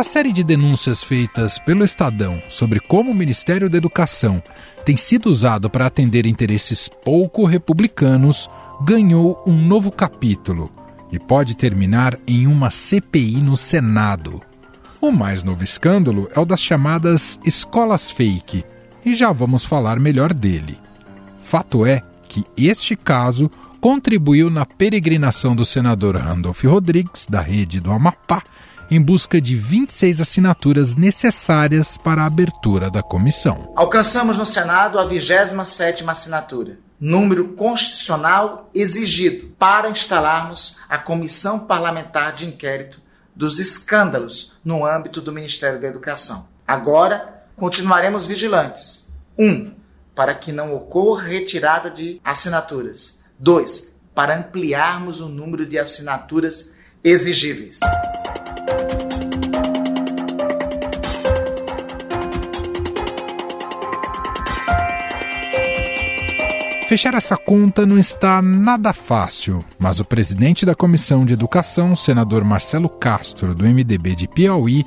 A série de denúncias feitas pelo Estadão sobre como o Ministério da Educação tem sido usado para atender interesses pouco republicanos ganhou um novo capítulo e pode terminar em uma CPI no Senado. O mais novo escândalo é o das chamadas escolas fake, e já vamos falar melhor dele. Fato é que este caso contribuiu na peregrinação do senador Randolph Rodrigues, da Rede do Amapá, em busca de 26 assinaturas necessárias para a abertura da comissão. Alcançamos no Senado a 27ª assinatura, número constitucional exigido para instalarmos a Comissão Parlamentar de Inquérito dos escândalos no âmbito do Ministério da Educação. Agora, continuaremos vigilantes. 1. Para que não ocorra retirada de assinaturas. 2. Para ampliarmos o número de assinaturas exigíveis. Fechar essa conta não está nada fácil, mas o presidente da Comissão de Educação, senador Marcelo Castro, do MDB de Piauí,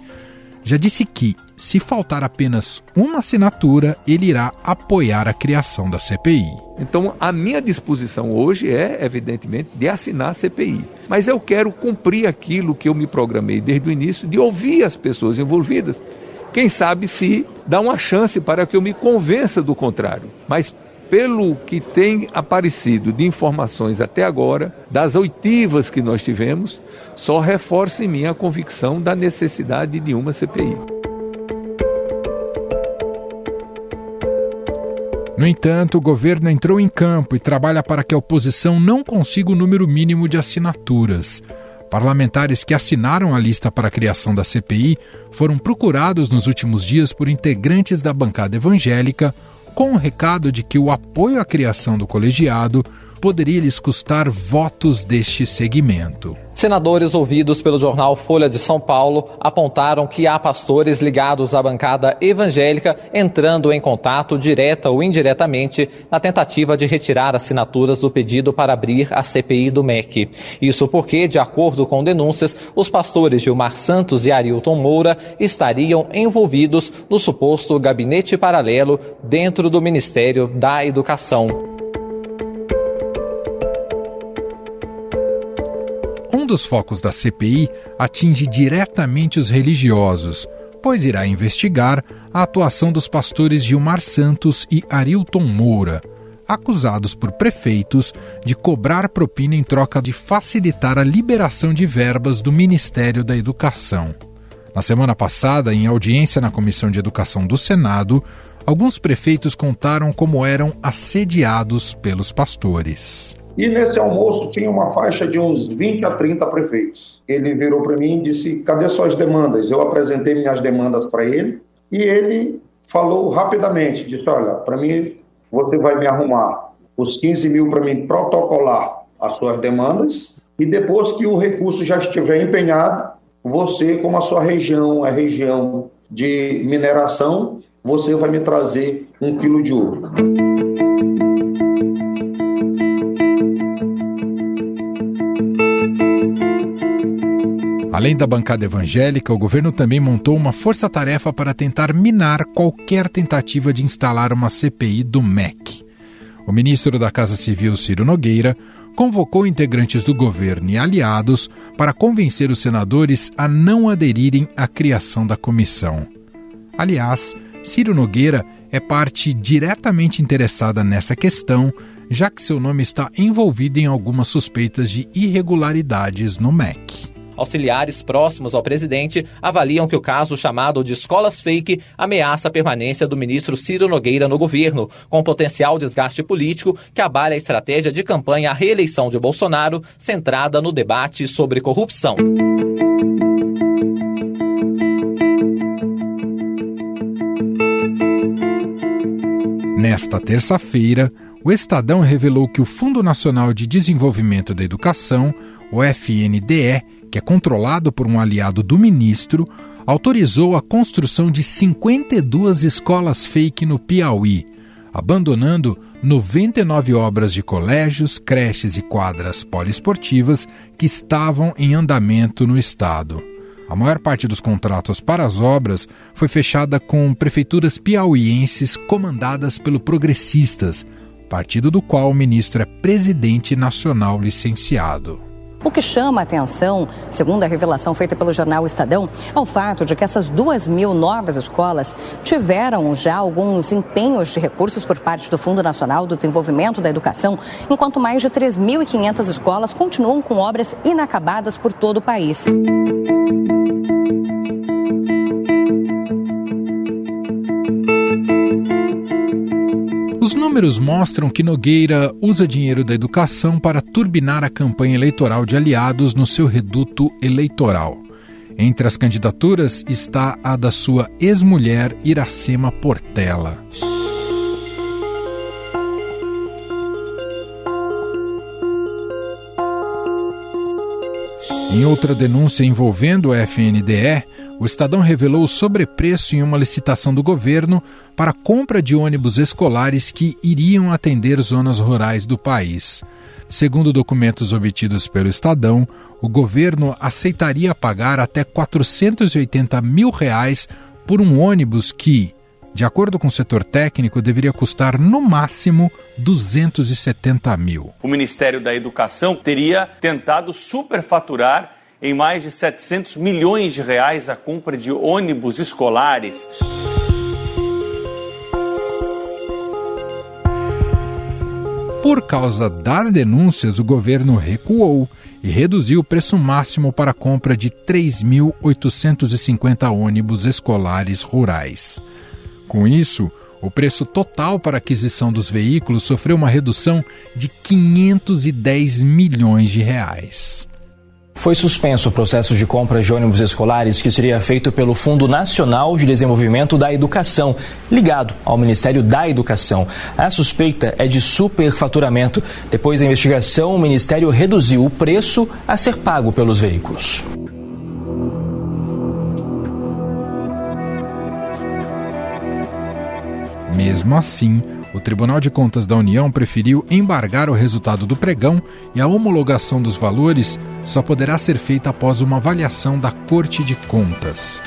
já disse que, se faltar apenas uma assinatura, ele irá apoiar a criação da CPI. Então, a minha disposição hoje é, evidentemente, de assinar a CPI. Mas eu quero cumprir aquilo que eu me programei desde o início, de ouvir as pessoas envolvidas. Quem sabe se dá uma chance para que eu me convença do contrário. Mas, pelo que tem aparecido de informações até agora, das oitivas que nós tivemos, só reforça em mim a convicção da necessidade de uma CPI. No entanto, o governo entrou em campo e trabalha para que a oposição não consiga o número mínimo de assinaturas. Parlamentares que assinaram a lista para a criação da CPI foram procurados nos últimos dias por integrantes da bancada evangélica, com o recado de que o apoio à criação do colegiado poderia lhes custar votos deste segmento. Senadores ouvidos pelo jornal Folha de São Paulo apontaram que há pastores ligados à bancada evangélica entrando em contato direta ou indiretamente na tentativa de retirar assinaturas do pedido para abrir a CPI do MEC. Isso porque, de acordo com denúncias, os pastores Gilmar Santos e Arilton Moura estariam envolvidos no suposto gabinete paralelo dentro do Ministério da Educação. Um dos focos da CPI atinge diretamente os religiosos, pois irá investigar a atuação dos pastores Gilmar Santos e Arilton Moura, acusados por prefeitos de cobrar propina em troca de facilitar a liberação de verbas do Ministério da Educação. Na semana passada, em audiência na Comissão de Educação do Senado, alguns prefeitos contaram como eram assediados pelos pastores. E nesse almoço tinha uma faixa de uns 20 a 30 prefeitos. Ele virou para mim e disse, cadê suas demandas? Eu apresentei minhas demandas para ele e ele falou rapidamente, disse, olha, para mim você vai me arrumar os 15 mil para mim protocolar as suas demandas e depois que o recurso já estiver empenhado, você, como a sua região é região de mineração, você vai me trazer 1 quilo de ouro. Além da bancada evangélica, o governo também montou uma força-tarefa para tentar minar qualquer tentativa de instalar uma CPI do MEC. O ministro da Casa Civil, Ciro Nogueira, convocou integrantes do governo e aliados para convencer os senadores a não aderirem à criação da comissão. Aliás, Ciro Nogueira é parte diretamente interessada nessa questão, já que seu nome está envolvido em algumas suspeitas de irregularidades no MEC. Auxiliares próximos ao presidente avaliam que o caso chamado de escolas fake ameaça a permanência do ministro Ciro Nogueira no governo, com potencial desgaste político que abala a estratégia de campanha à reeleição de Bolsonaro, centrada no debate sobre corrupção. Nesta terça-feira, o Estadão revelou que o Fundo Nacional de Desenvolvimento da Educação, o FNDE, que é controlado por um aliado do ministro, autorizou a construção de 52 escolas fake no Piauí, abandonando 99 obras de colégios, creches e quadras poliesportivas que estavam em andamento no estado. A maior parte dos contratos para as obras foi fechada com prefeituras piauienses comandadas pelo Progressistas, partido do qual o ministro é presidente nacional licenciado. O que chama a atenção, segundo a revelação feita pelo jornal Estadão, é o fato de que essas 2.000 novas escolas tiveram já alguns empenhos de recursos por parte do Fundo Nacional do Desenvolvimento da Educação, enquanto mais de 3.500 escolas continuam com obras inacabadas por todo o país. Os números mostram que Nogueira usa dinheiro da educação para turbinar a campanha eleitoral de aliados no seu reduto eleitoral. Entre as candidaturas está a da sua ex-mulher Iracema Portela. Em outra denúncia envolvendo o FNDE, o Estadão revelou o sobrepreço em uma licitação do governo para a compra de ônibus escolares que iriam atender zonas rurais do país. Segundo documentos obtidos pelo Estadão, o governo aceitaria pagar até R$ 480 mil por um ônibus que, de acordo com o setor técnico, deveria custar no máximo R$ 270 mil. O Ministério da Educação teria tentado superfaturar em mais de 700 milhões de reais a compra de ônibus escolares. Por causa das denúncias, o governo recuou e reduziu o preço máximo para a compra de 3.850 ônibus escolares rurais. Com isso, o preço total para a aquisição dos veículos sofreu uma redução de 510 milhões de reais. Foi suspenso o processo de compra de ônibus escolares que seria feito pelo Fundo Nacional de Desenvolvimento da Educação, ligado ao Ministério da Educação. A suspeita é de superfaturamento. Depois da investigação, o Ministério reduziu o preço a ser pago pelos veículos. Mesmo assim, o Tribunal de Contas da União preferiu embargar o resultado do pregão e a homologação dos valores só poderá ser feita após uma avaliação da Corte de Contas.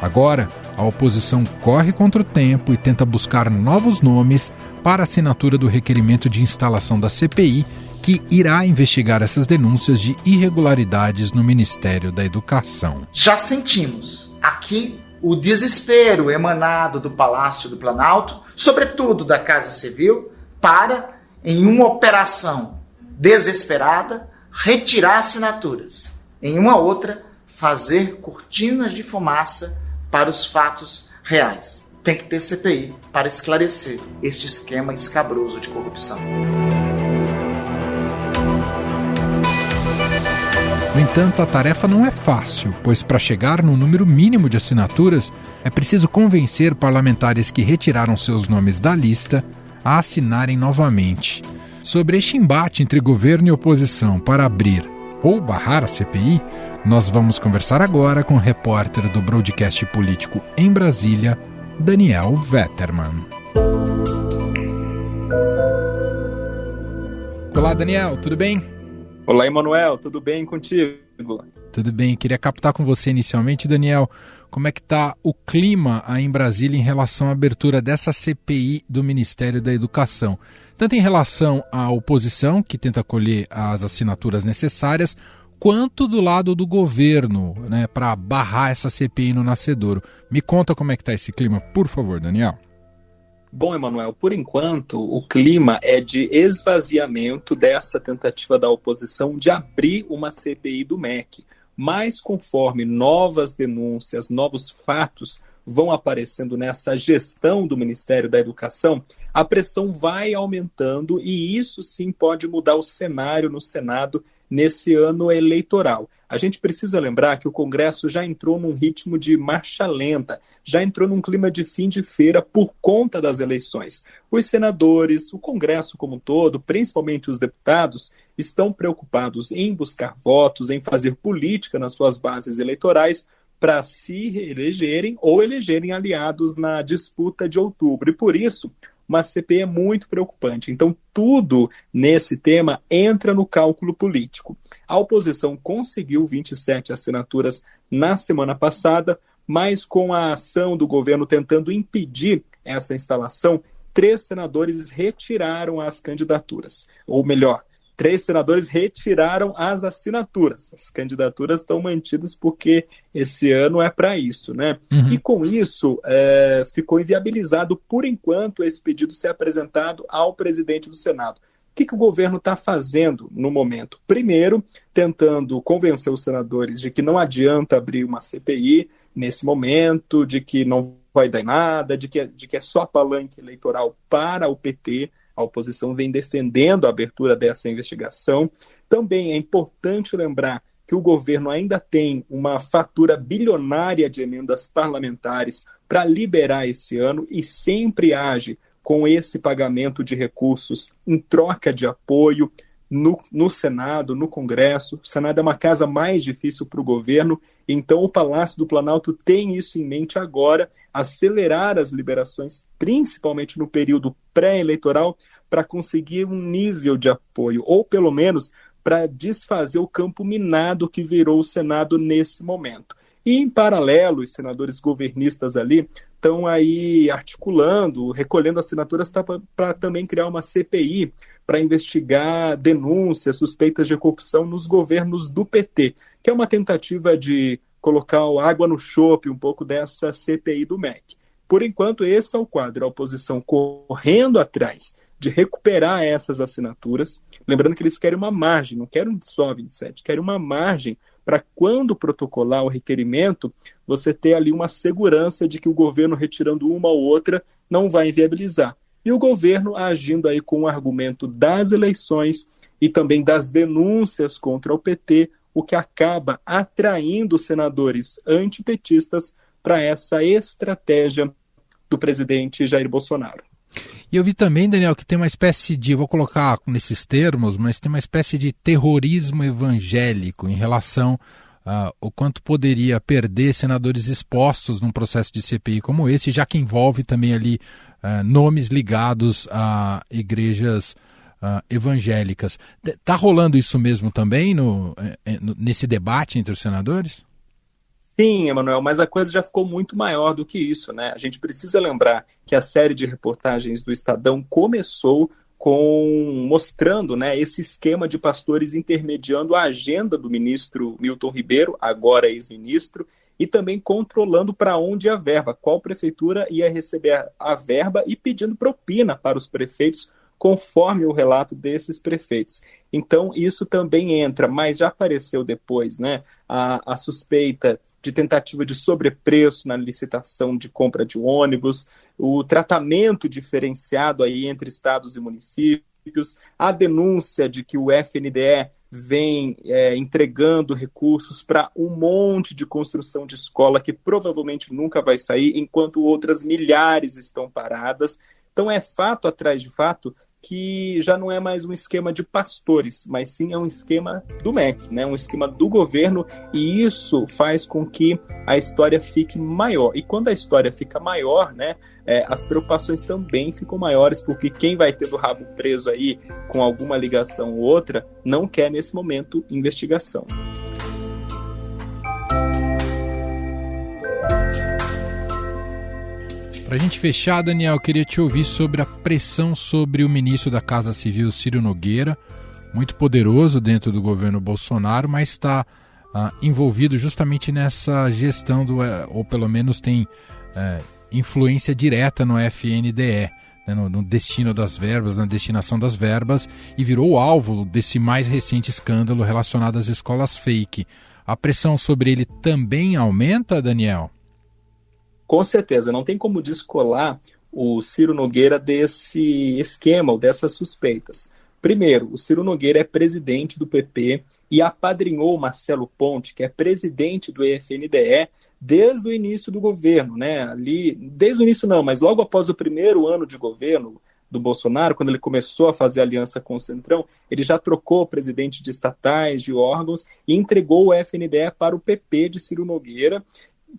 Agora, a oposição corre contra o tempo e tenta buscar novos nomes para a assinatura do requerimento de instalação da CPI, que irá investigar essas denúncias de irregularidades no Ministério da Educação. Já sentimos aqui o desespero emanado do Palácio do Planalto, sobretudo da Casa Civil, para, em uma operação desesperada, retirar assinaturas. Em uma outra, fazer cortinas de fumaça para os fatos reais. Tem que ter CPI para esclarecer este esquema escabroso de corrupção. No entanto, a tarefa não é fácil, pois para chegar no número mínimo de assinaturas, é preciso convencer parlamentares que retiraram seus nomes da lista a assinarem novamente. Sobre este embate entre governo e oposição para abrir ou barrar a CPI, nós vamos conversar agora com o repórter do Broadcast Político em Brasília, Daniel Vetterman. Olá, Daniel, tudo bem? Olá, Emanuel, tudo bem contigo? Tudo bem, queria captar com você inicialmente, Daniel, como é que está o clima aí em Brasília em relação à abertura dessa CPI do Ministério da Educação, tanto em relação à oposição, que tenta colher as assinaturas necessárias, quanto do lado do governo, né, para barrar essa CPI no nascedouro. Me conta como é que está esse clima, por favor, Daniel. Bom, Emanuel, por enquanto o clima é de esvaziamento dessa tentativa da oposição de abrir uma CPI do MEC. Mas conforme novas denúncias, novos fatos vão aparecendo nessa gestão do Ministério da Educação, a pressão vai aumentando e isso sim pode mudar o cenário no Senado nesse ano eleitoral. A gente precisa lembrar que o Congresso já entrou num ritmo de marcha lenta, já entrou num clima de fim de feira por conta das eleições. Os senadores, o Congresso como um todo, principalmente os deputados, estão preocupados em buscar votos, em fazer política nas suas bases eleitorais para se reelegerem ou elegerem aliados na disputa de outubro. E por isso, uma CPI é muito preocupante. Então, tudo nesse tema entra no cálculo político. A oposição conseguiu 27 assinaturas na semana passada, mas com a ação do governo tentando impedir essa instalação, 3 senadores retiraram as candidaturas. Ou melhor, 3 senadores retiraram as assinaturas. As candidaturas estão mantidas porque esse ano é para isso, né? E com isso, ficou inviabilizado, por enquanto, esse pedido ser apresentado ao presidente do Senado. O que o governo está fazendo no momento? Primeiro, tentando convencer os senadores de que não adianta abrir uma CPI nesse momento, de que não vai dar em nada, de que é só palanque eleitoral para o PT. A oposição vem defendendo a abertura dessa investigação. Também é importante lembrar que o governo ainda tem uma fatura bilionária de emendas parlamentares para liberar esse ano e sempre age com esse pagamento de recursos em troca de apoio no Senado, no Congresso. O Senado é uma casa mais difícil para o governo, então o Palácio do Planalto tem isso em mente agora, acelerar as liberações, principalmente no período pré-eleitoral, para conseguir um nível de apoio, ou pelo menos para desfazer o campo minado que virou o Senado nesse momento. E, em paralelo, os senadores governistas ali estão aí articulando, recolhendo assinaturas para também criar uma CPI para investigar denúncias, suspeitas de corrupção nos governos do PT, que é uma tentativa de colocar água no chope um pouco dessa CPI do MEC. Por enquanto, esse é o quadro, a oposição correndo atrás de recuperar essas assinaturas, lembrando que eles querem uma margem, não querem só 27, querem uma margem para quando protocolar o requerimento, você ter ali uma segurança de que o governo retirando uma ou outra não vai inviabilizar. E o governo agindo aí com o argumento das eleições e também das denúncias contra o PT, o que acaba atraindo senadores antipetistas para essa estratégia do presidente Jair Bolsonaro. E eu vi também, Daniel, que tem uma espécie de, vou colocar nesses termos, mas tem uma espécie de terrorismo evangélico em relação ao quanto poderia perder senadores expostos num processo de CPI como esse, já que envolve também ali nomes ligados a igrejas evangélicas. Está rolando isso mesmo também nesse debate entre os senadores? Sim, Emanuel, mas a coisa já ficou muito maior do que isso, né? A gente precisa lembrar que a série de reportagens do Estadão começou mostrando, né, esse esquema de pastores intermediando a agenda do ministro Milton Ribeiro, agora ex-ministro, e também controlando para onde a verba, qual prefeitura ia receber a verba e pedindo propina para os prefeitos, conforme o relato desses prefeitos. Então, isso também entra, mas já apareceu depois, né, a suspeita de tentativa de sobrepreço na licitação de compra de ônibus, o tratamento diferenciado aí entre estados e municípios, a denúncia de que o FNDE vem entregando recursos para um monte de construção de escola que provavelmente nunca vai sair, enquanto outras milhares estão paradas. Então é fato atrás de fato que já não é mais um esquema de pastores, mas sim é um esquema do MEC, né? Um esquema do governo, e isso faz com que a história fique maior. E quando a história fica maior, né, as preocupações também ficam maiores, porque quem vai tendo o rabo preso aí com alguma ligação ou outra não quer, nesse momento, investigação. Para a gente fechar, Daniel, eu queria te ouvir sobre a pressão sobre o ministro da Casa Civil, Ciro Nogueira, muito poderoso dentro do governo Bolsonaro, mas está envolvido justamente nessa gestão, ou pelo menos tem influência direta no FNDE, né, no destino das verbas, na destinação das verbas, e virou alvo desse mais recente escândalo relacionado às escolas fake. A pressão sobre ele também aumenta, Daniel? Com certeza, não tem como descolar o Ciro Nogueira desse esquema ou dessas suspeitas. Primeiro, o Ciro Nogueira é presidente do PP e apadrinhou Marcelo Ponte, que é presidente do FNDE, desde o início do governo, né? Ali, desde o início não, mas logo após o primeiro ano de governo do Bolsonaro, quando ele começou a fazer aliança com o Centrão, ele já trocou o presidente de estatais, de órgãos, e entregou o FNDE para o PP de Ciro Nogueira,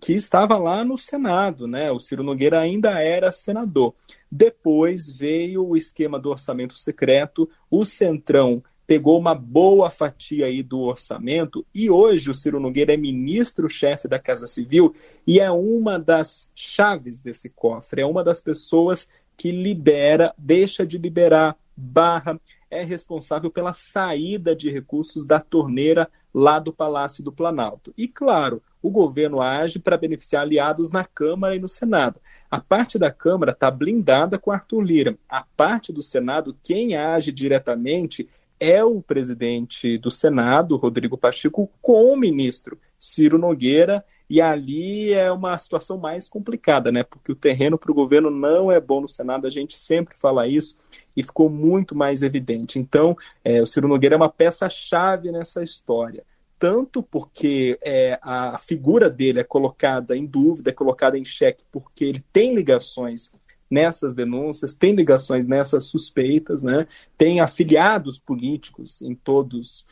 que estava lá no Senado, né? O Ciro Nogueira ainda era senador. Depois veio o esquema do orçamento secreto, o Centrão pegou uma boa fatia aí do orçamento e hoje o Ciro Nogueira é ministro-chefe da Casa Civil e é uma das chaves desse cofre, é uma das pessoas que deixa de liberar, é responsável pela saída de recursos da torneira lá do Palácio do Planalto. E, claro, o governo age para beneficiar aliados na Câmara e no Senado. A parte da Câmara está blindada com Arthur Lira. A parte do Senado, quem age diretamente é o presidente do Senado, Rodrigo Pacheco, com o ministro Ciro Nogueira, e ali é uma situação mais complicada, né? Porque o terreno para o governo não é bom no Senado, a gente sempre fala isso, e ficou muito mais evidente. Então, o Ciro Nogueira é uma peça-chave nessa história, tanto porque a figura dele é colocada em dúvida, é colocada em xeque, porque ele tem ligações nessas denúncias, tem ligações nessas suspeitas, né? Tem afiliados políticos em todos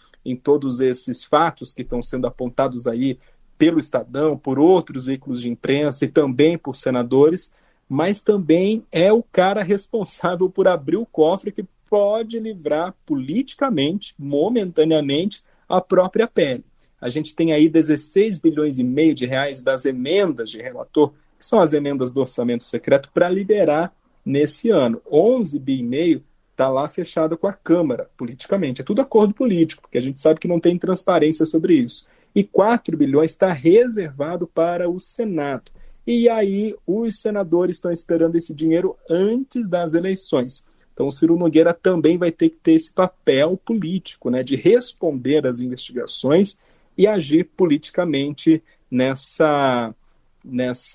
esses fatos que estão sendo apontados aí pelo Estadão, por outros veículos de imprensa e também por senadores, mas também é o cara responsável por abrir o cofre que pode livrar politicamente, momentaneamente, a própria pele. A gente tem aí 16 bilhões e meio de reais das emendas de relator, que são as emendas do orçamento secreto, para liberar nesse ano. 11,5 bilhões está lá fechado com a Câmara, politicamente. É tudo acordo político, porque a gente sabe que não tem transparência sobre isso. E 4 bilhões está reservado para o Senado. E aí os senadores estão esperando esse dinheiro antes das eleições. Então o Ciro Nogueira também vai ter que ter esse papel político, né, de responder às investigações e agir politicamente nessa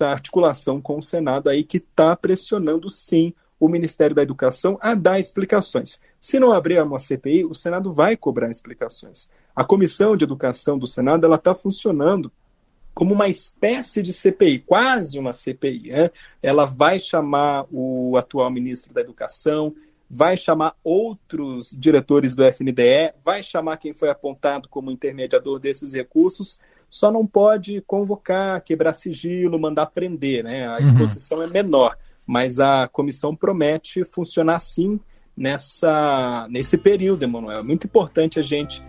articulação com o Senado aí, que está pressionando, sim, o Ministério da Educação a dar explicações. Se não abrir uma CPI, o Senado vai cobrar explicações. A Comissão de Educação do Senado está funcionando como uma espécie de CPI, quase uma CPI. Né? Ela vai chamar o atual ministro da Educação, vai chamar outros diretores do FNDE, vai chamar quem foi apontado como intermediador desses recursos, só não pode convocar, quebrar sigilo, mandar prender, né? A exposição é menor, mas a comissão promete funcionar sim nesse período, Emanuel. É muito importante a gente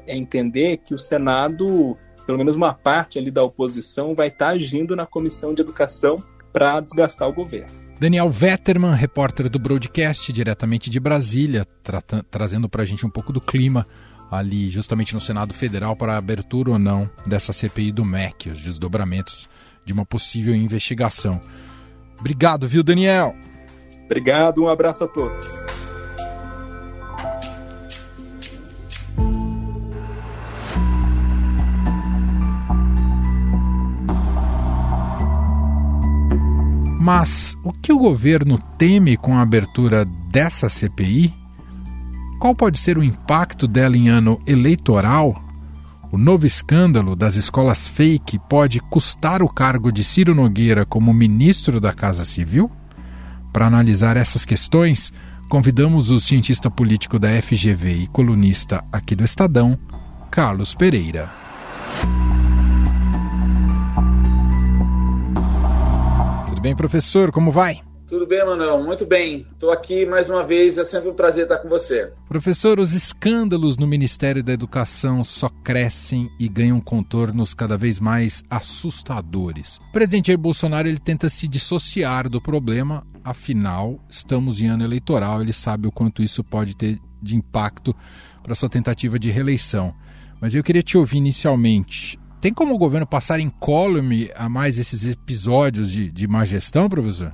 entender que o Senado, pelo menos uma parte ali da oposição, vai estar agindo na Comissão de Educação para desgastar o governo. Daniel Vetterman, repórter do Broadcast, diretamente de Brasília, trazendo para a gente um pouco do clima ali justamente no Senado Federal para a abertura ou não dessa CPI do MEC, os desdobramentos de uma possível investigação. Obrigado, viu, Daniel? Obrigado, um abraço a todos. Mas o que o governo teme com a abertura dessa CPI? Qual pode ser o impacto dela em ano eleitoral? O novo escândalo das escolas fake pode custar o cargo de Ciro Nogueira como ministro da Casa Civil? Para analisar essas questões, convidamos o cientista político da FGV e colunista aqui do Estadão, Carlos Pereira. Tudo bem, professor? Como vai? Tudo bem, Manuel? Muito bem. Estou aqui mais uma vez, é sempre um prazer estar com você. Professor, os escândalos no Ministério da Educação só crescem e ganham contornos cada vez mais assustadores. O presidente Jair Bolsonaro ele tenta se dissociar do problema, afinal, estamos em ano eleitoral, ele sabe o quanto isso pode ter de impacto para sua tentativa de reeleição. Mas eu queria te ouvir inicialmente. Tem como o governo passar incólume a mais esses episódios de má gestão, professor?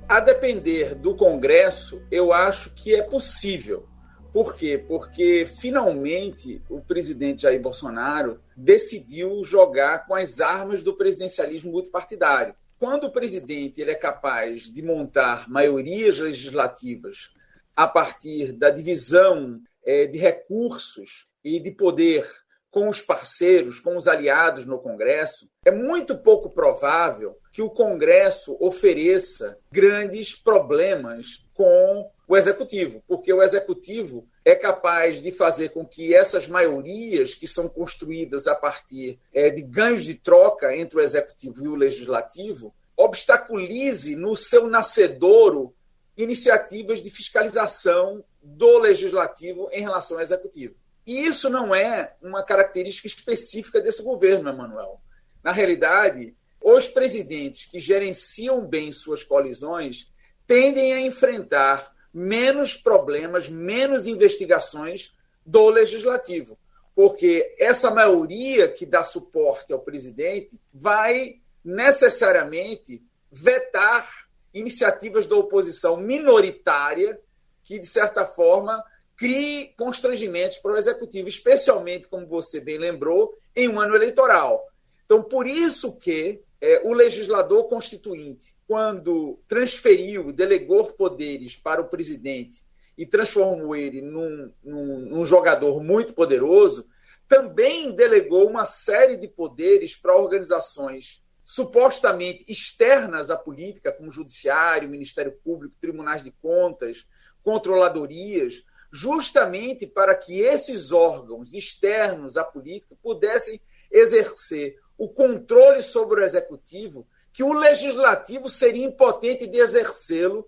A depender do Congresso, eu acho que é possível. Por quê? Porque, finalmente, o presidente Jair Bolsonaro decidiu jogar com as armas do presidencialismo multipartidário. Quando o presidente ele é capaz de montar maiorias legislativas a partir da divisão de recursos e de poder com os parceiros, com os aliados no Congresso, é muito pouco provável que o Congresso ofereça grandes problemas com o Executivo, porque o Executivo é capaz de fazer com que essas maiorias que são construídas a partir de ganhos de troca entre o Executivo e o Legislativo obstaculize no seu nascedouro iniciativas de fiscalização do Legislativo em relação ao Executivo. E isso não é uma característica específica desse governo, Emanuel. Na realidade, os presidentes que gerenciam bem suas coalizões tendem a enfrentar menos problemas, menos investigações do Legislativo, porque essa maioria que dá suporte ao presidente vai necessariamente vetar iniciativas da oposição minoritária que, de certa forma, crie constrangimentos para o Executivo, especialmente, como você bem lembrou, em um ano eleitoral. Então, por isso que o legislador constituinte, quando transferiu, delegou poderes para o presidente e transformou ele num jogador muito poderoso, também delegou uma série de poderes para organizações supostamente externas à política, como o Judiciário, Ministério Público, Tribunais de Contas, controladorias, justamente para que esses órgãos externos à política pudessem exercer o controle sobre o Executivo, que o Legislativo seria impotente de exercê-lo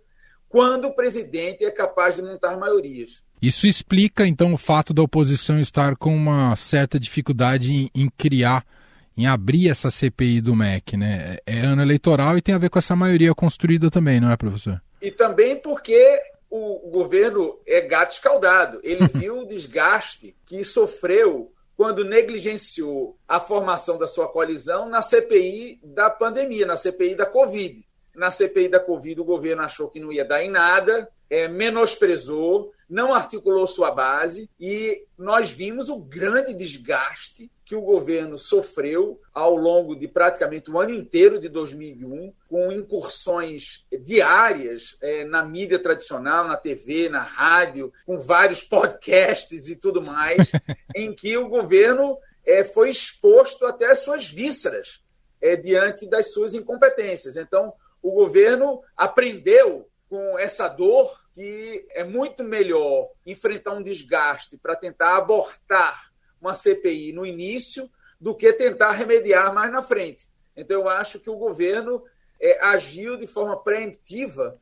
quando o presidente é capaz de montar maiorias. Isso explica, então, o fato da oposição estar com uma certa dificuldade em abrir essa CPI do MEC, né? É ano eleitoral e tem a ver com essa maioria construída também, não é, professor? E também porque o governo é gato escaldado. Ele viu o desgaste que sofreu quando negligenciou a formação da sua coalizão na CPI da pandemia, na CPI da Covid. Na CPI da Covid, o governo achou que não ia dar em nada, menosprezou, não articulou sua base e nós vimos o grande desgaste que o governo sofreu ao longo de praticamente o ano inteiro de 2001, com incursões diárias na mídia tradicional, na TV, na rádio, com vários podcasts e tudo mais, em que o governo foi exposto até às suas vísceras diante das suas incompetências. Então, o governo aprendeu com essa dor que é muito melhor enfrentar um desgaste para tentar abortar uma CPI no início do que tentar remediar mais na frente. Então, eu acho que o governo agiu de forma preemptiva,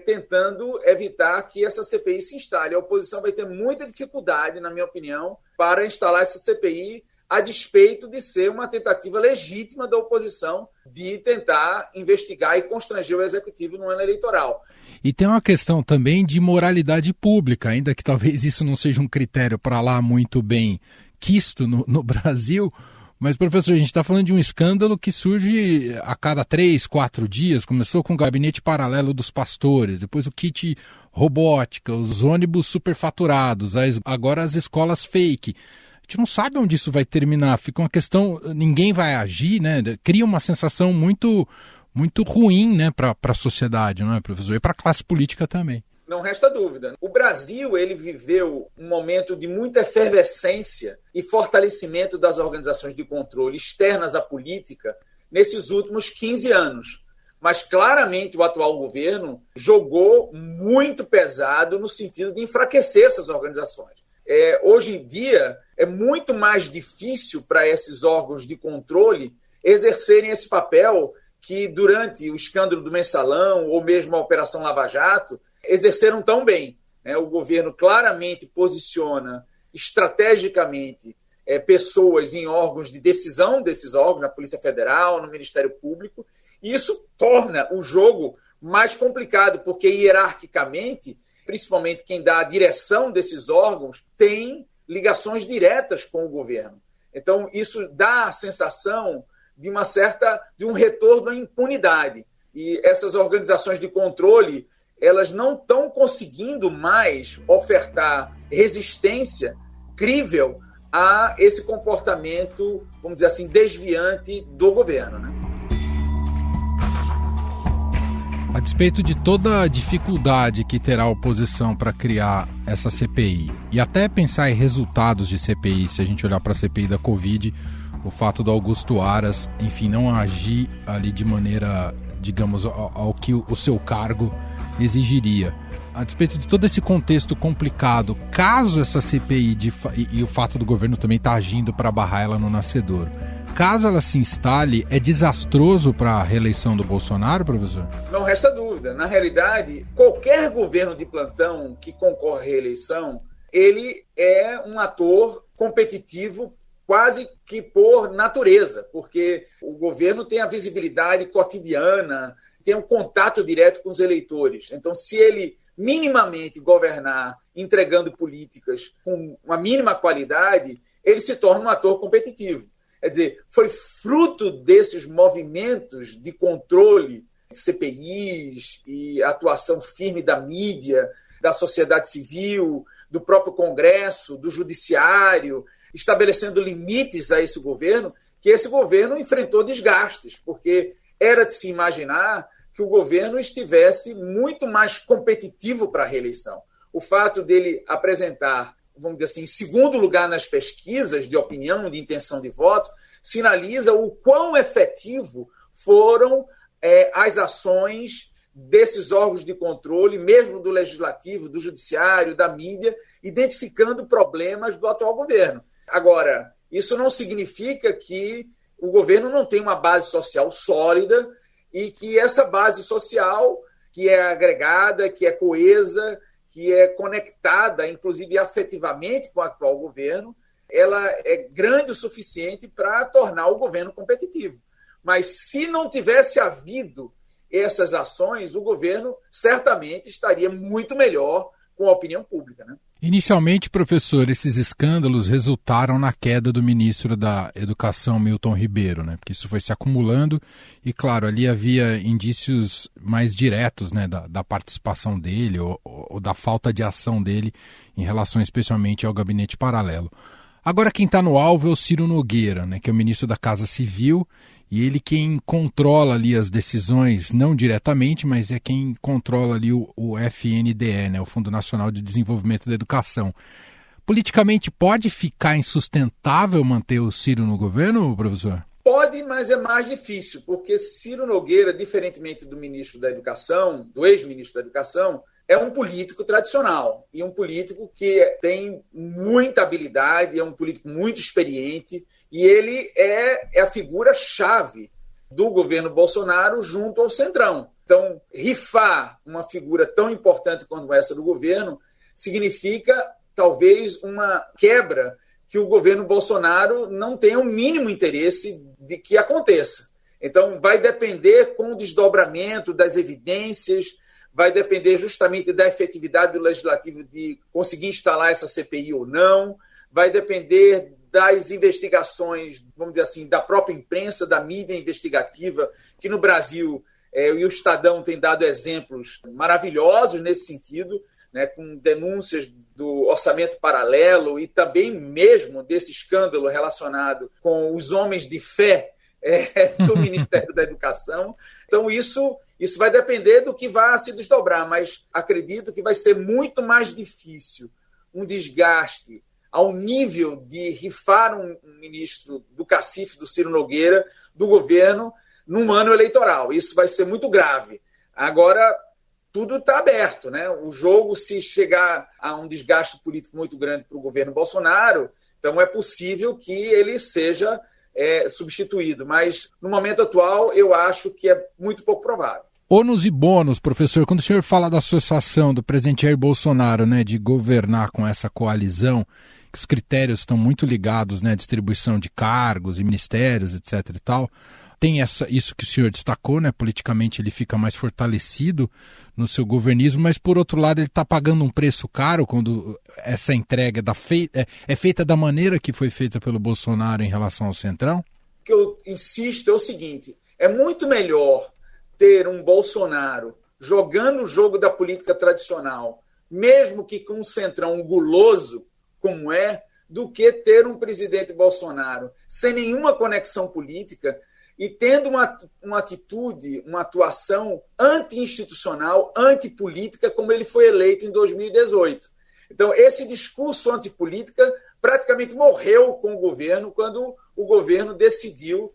tentando evitar que essa CPI se instale. A oposição vai ter muita dificuldade, na minha opinião, para instalar essa CPI, a despeito de ser uma tentativa legítima da oposição de tentar investigar e constranger o Executivo no ano eleitoral. E tem uma questão também de moralidade pública, ainda que talvez isso não seja um critério para lá muito bem quisto no Brasil. Mas, professor, a gente está falando de um escândalo que surge a cada 3, 4 dias. Começou com o gabinete paralelo dos pastores, depois o kit robótica, os ônibus superfaturados, agora as escolas fake. A gente não sabe onde isso vai terminar. Fica uma questão, ninguém vai agir, né? Cria uma sensação muito ruim, né, para a sociedade, não é, professor? E para a classe política também. Não resta dúvida. O Brasil ele viveu um momento de muita efervescência e fortalecimento das organizações de controle externas à política nesses últimos 15 anos. Mas, claramente, o atual governo jogou muito pesado no sentido de enfraquecer essas organizações. Hoje em dia, é muito mais difícil para esses órgãos de controle exercerem esse papel que, durante o escândalo do Mensalão ou mesmo a Operação Lava Jato, exerceram tão bem. O governo claramente posiciona estrategicamente pessoas em órgãos de decisão desses órgãos, na Polícia Federal, no Ministério Público, e isso torna o jogo mais complicado, porque hierarquicamente, principalmente quem dá a direção desses órgãos, tem ligações diretas com o governo. Então, isso dá a sensação de um retorno à impunidade. E essas organizações de controle, elas não estão conseguindo mais ofertar resistência crível a esse comportamento, vamos dizer assim, desviante do governo, né? A despeito de toda a dificuldade que terá a oposição para criar essa CPI e até pensar em resultados de CPI, se a gente olhar para a CPI da Covid, o fato do Augusto Aras, enfim, não agir ali de maneira, digamos, ao que o seu cargo exigiria. a despeito de todo esse contexto complicado, caso essa CPI e o fato do governo também estar agindo para barrar ela no nascedouro, caso ela se instale, é desastroso para a reeleição do Bolsonaro, professor? Não resta dúvida. Na realidade, qualquer governo de plantão que concorre à reeleição, ele é um ator competitivo quase que por natureza, porque o governo tem a visibilidade cotidiana, tem um contato direto com os eleitores. Então, se ele minimamente governar entregando políticas com uma mínima qualidade, ele se torna um ator competitivo. Quer dizer, foi fruto desses movimentos de controle de CPIs e atuação firme da mídia, da sociedade civil, do próprio Congresso, do Judiciário, estabelecendo limites a esse governo, que esse governo enfrentou desgastes, porque era de se imaginar que o governo estivesse muito mais competitivo para a reeleição. O fato dele apresentar, vamos dizer assim, em segundo lugar nas pesquisas de opinião, de intenção de voto, sinaliza o quão efetivo foram as ações desses órgãos de controle, mesmo do Legislativo, do Judiciário, da mídia, identificando problemas do atual governo. Agora, isso não significa que o governo não tem uma base social sólida e que essa base social, que é agregada, que é coesa, que é conectada, inclusive afetivamente com o atual governo, ela é grande o suficiente para tornar o governo competitivo. Mas se não tivesse havido essas ações, o governo certamente estaria muito melhor com a opinião pública, né? Inicialmente, professor, esses escândalos resultaram na queda do ministro da Educação, Milton Ribeiro, né? Porque isso foi se acumulando e, claro, ali havia indícios mais diretos, né, da participação dele ou da falta de ação dele em relação especialmente ao gabinete paralelo. Agora quem está no alvo é o Ciro Nogueira, né, que é o ministro da Casa Civil, e ele quem controla ali as decisões, não diretamente, mas é quem controla ali o FNDE, né, o Fundo Nacional de Desenvolvimento da Educação. Politicamente pode ficar insustentável manter o Ciro no governo, professor? Pode, mas é mais difícil, porque Ciro Nogueira, diferentemente do ministro da Educação, do ex-ministro da Educação, é um político tradicional e um político que tem muita habilidade, é um político muito experiente e ele é a figura-chave do governo Bolsonaro junto ao Centrão. Então, rifar uma figura tão importante quanto essa do governo significa, talvez, uma quebra que o governo Bolsonaro não tenha o mínimo interesse de que aconteça. Então, vai depender com o desdobramento das evidências, vai depender justamente da efetividade do Legislativo de conseguir instalar essa CPI ou não, vai depender das investigações, vamos dizer assim, da própria imprensa, da mídia investigativa, que no Brasil e o Estadão tem dado exemplos maravilhosos nesse sentido, né, com denúncias do orçamento paralelo e também mesmo desse escândalo relacionado com os homens de fé do Ministério da Educação. Então, isso vai depender do que vai se desdobrar, mas acredito que vai ser muito mais difícil um desgaste ao nível de rifar um ministro do cacife, do Ciro Nogueira, do governo, num ano eleitoral. Isso vai ser muito grave. Agora, tudo está aberto, né? O jogo, se chegar a um desgaste político muito grande para o governo Bolsonaro, então é possível que ele seja substituído. Mas, no momento atual, eu acho que é muito pouco provável. Ônus e bônus, professor, quando o senhor fala da associação do presidente Jair Bolsonaro, né, de governar com essa coalizão, que os critérios estão muito ligados, né, à distribuição de cargos e ministérios, etc. e tal, tem isso que o senhor destacou, né, politicamente ele fica mais fortalecido no seu governismo, mas por outro lado ele está pagando um preço caro quando essa entrega é feita da maneira que foi feita pelo Bolsonaro em relação ao Centrão? O que eu insisto é o seguinte, é muito melhor ter um Bolsonaro jogando o jogo da política tradicional, mesmo que com um Centrão guloso, como do que ter um presidente Bolsonaro sem nenhuma conexão política e tendo uma atitude, uma atuação anti-institucional, antipolítica, como ele foi eleito em 2018. Então, esse discurso antipolítica praticamente morreu com o governo quando o governo decidiu,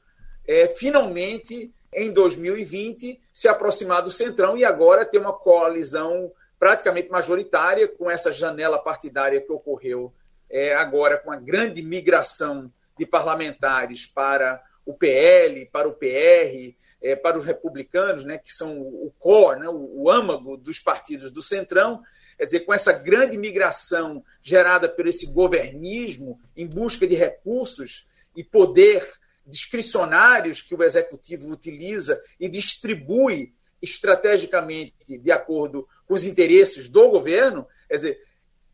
finalmente, em 2020, se aproximar do Centrão e agora ter uma coalizão praticamente majoritária, com essa janela partidária que ocorreu agora, com a grande migração de parlamentares para o PL, para o PR, para os republicanos, né, que são o core, né, o âmago dos partidos do Centrão. Quer dizer, com essa grande migração gerada por esse governismo em busca de recursos e poder discricionários que o Executivo utiliza e distribui estrategicamente de acordo com os interesses do governo, quer dizer,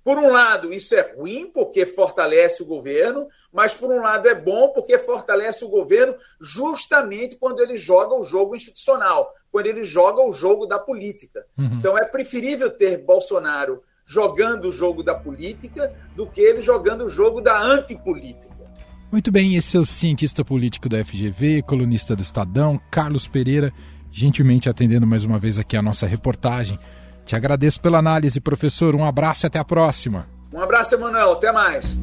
por um lado isso é ruim porque fortalece o governo, mas por um lado é bom porque fortalece o governo justamente quando ele joga o jogo institucional, quando ele joga o jogo da política. Então é preferível ter Bolsonaro jogando o jogo da política do que ele jogando o jogo da antipolítica. Muito bem, esse é o cientista político da FGV, colunista do Estadão, Carlos Pereira, gentilmente atendendo mais uma vez aqui a nossa reportagem. Te agradeço pela análise, professor. Um abraço e até a próxima. Um abraço, Emanuel. Até mais.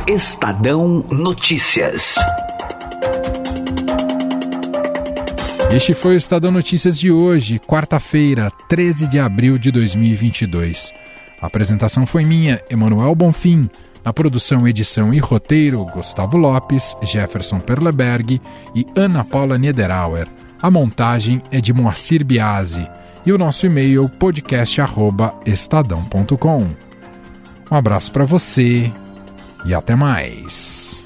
Estadão Notícias. Este foi o Estadão Notícias de hoje, quarta-feira, 13 de abril de 2022. A apresentação foi minha, Emanuel Bonfim. Na produção, edição e roteiro, Gustavo Lopes, Jefferson Perleberg e Ana Paula Niederauer. A montagem é de Moacir Biasi e o nosso e-mail podcast@estadão.com. Um abraço para você e até mais.